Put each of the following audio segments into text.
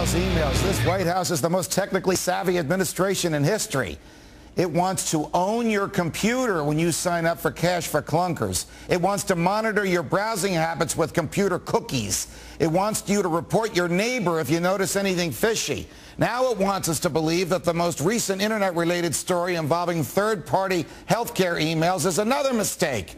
House emails. This White House is the most technically savvy administration in history. It wants to own your computer when you sign up for Cash for Clunkers. It wants to monitor your browsing habits with computer cookies. It wants you to report your neighbor if you notice anything fishy. Now it wants us to believe that the most recent internet-related story involving third-party healthcare emails is another mistake.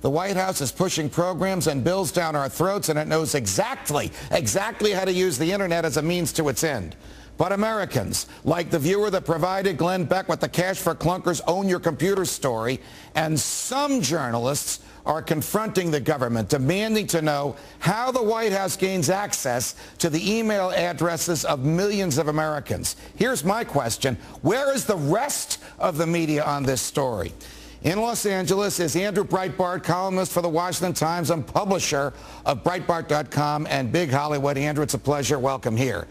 The White House is pushing programs and bills down our throats, and it knows exactly how to use the internet as a means to its end. But Americans, like the viewer that provided Glenn Beck with the Cash for Clunkers Own Your Computer story, and some journalists are confronting the government, demanding to know how the White House gains access to the email addresses of millions of Americans. Here's my question. Where is the rest of the media on this story? In Los Angeles is Andrew Breitbart, columnist for the Washington Times and publisher of Breitbart.com and Big Hollywood. Andrew, it's a pleasure. Welcome here.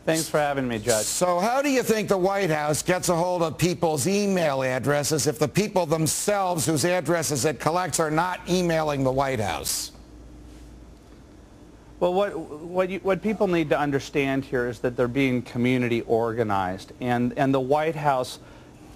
Thanks for having me, Judge. So how do you think the White House gets a hold of people's email addresses if the people themselves whose addresses it collects are not emailing the White House? Well, what people need to understand here is that they're being community organized, and the White House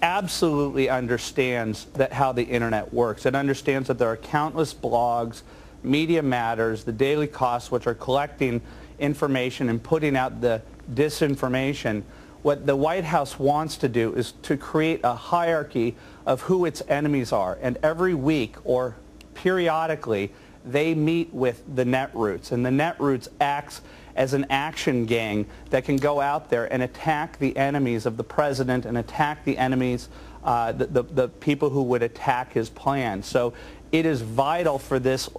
absolutely understands that how the internet works. It understands that there are countless blogs, Media Matters, the Daily Costs, which are collecting information and putting out the disinformation. What the White House wants to do is to create a hierarchy of who its enemies are, and every week or periodically they meet with the netroots, and the netroots acts as an action gang that can go out there and attack the enemies of the president and attack the enemies, the people who would attack his plan. So it is vital for this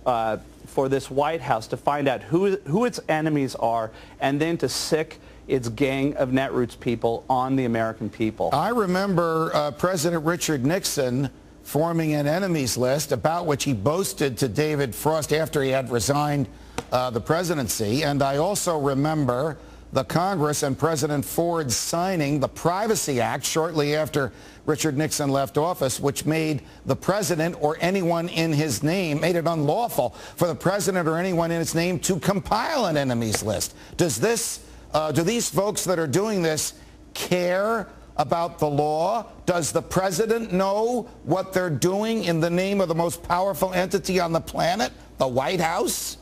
White House to find out who its enemies are, and then to sick its gang of netroots people on the American people. I remember President Richard Nixon forming an enemies list about which he boasted to David Frost after he had resigned the presidency. And I also remember the Congress and President Ford signing the Privacy Act shortly after Richard Nixon left office, which made the president or anyone in his name, made it unlawful for the president or anyone in his name to compile an enemies list. Does this, do these folks that are doing this care about the law? Does the president know what they're doing in the name of the most powerful entity on the planet, the White House?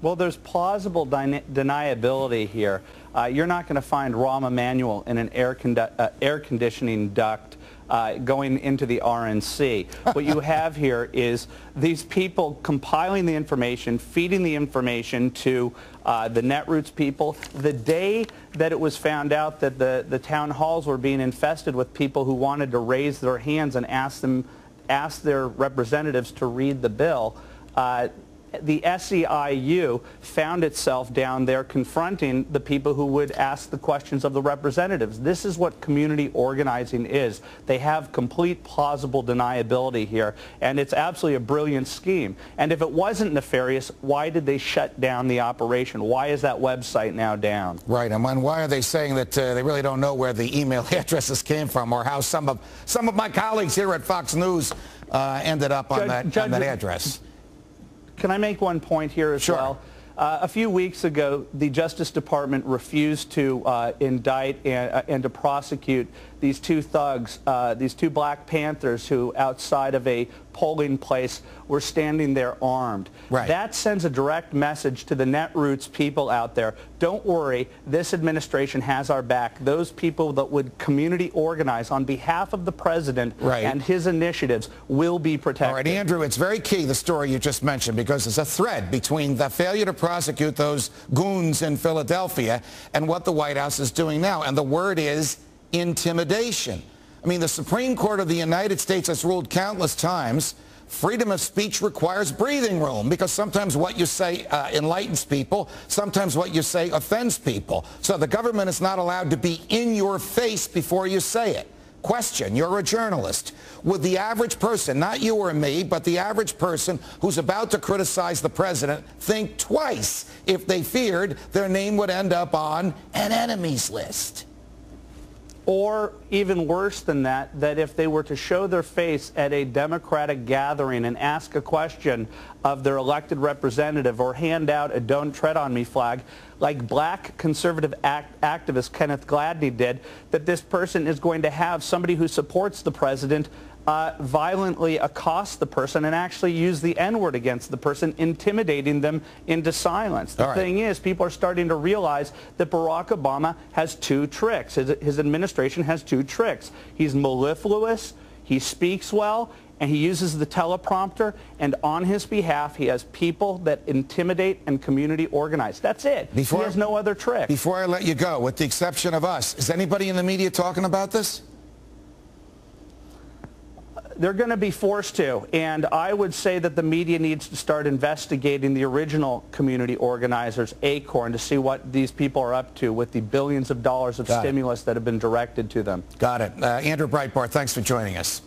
Well, there's plausible deniability here. You're not going to find Rahm Emanuel in an air conditioning duct going into the RNC. What you have here is these people compiling the information, feeding the information to the netroots people. The day that it was found out that the town halls were being infested with people who wanted to raise their hands and ask their representatives to read the bill, the SEIU found itself down there confronting the people who would ask the questions of the representatives. This is what community organizing is. They have complete plausible deniability here, and it's absolutely a brilliant scheme. And if it wasn't nefarious, why did they shut down the operation? Why is that website now down? Right, and why are they saying that they really don't know where the email addresses came from, or how some of my colleagues here at Fox News ended up on that address? Can I make one point here as well? A few weeks ago, the Justice Department refused to indict and to prosecute these two thugs, these two Black Panthers who outside of a polling place were standing there armed. Right. That sends a direct message to the netroots people out there. Don't worry, this administration has our back. Those people that would community organize on behalf of the president and his initiatives will be protected. All right, Andrew, it's very key, the story you just mentioned, because there's a thread between the failure to prosecute those goons in Philadelphia and what the White House is doing now. And the word is intimidation. I mean, the Supreme Court of the United States has ruled countless times freedom of speech requires breathing room, because sometimes what you say enlightens people, sometimes what you say offends people. So the government is not allowed to be in your face before you say it. Question, you're a journalist. Would the average person, not you or me, but the average person who's about to criticize the president think twice if they feared their name would end up on an enemies list? Or even worse than that, that if they were to show their face at a Democratic gathering and ask a question of their elected representative or hand out a "Don't Tread on Me" flag, like black conservative activist Kenneth Gladney did, that this person is going to have somebody who supports the president violently accost the person and actually use the N-word against the person, intimidating them into silence. The thing is, people are starting to realize that Barack Obama has two tricks. His administration has two tricks. He's mellifluous, he speaks well, and he uses the teleprompter, and on his behalf, he has people that intimidate and community organize. That's it. He has no other trick. Before I let you go, with the exception of us, is anybody in the media talking about this? They're going to be forced to, and I would say that the media needs to start investigating the original community organizers, Acorn, to see what these people are up to with the billions of dollars of stimulus that have been directed to them. Got it. Andrew Breitbart, thanks for joining us.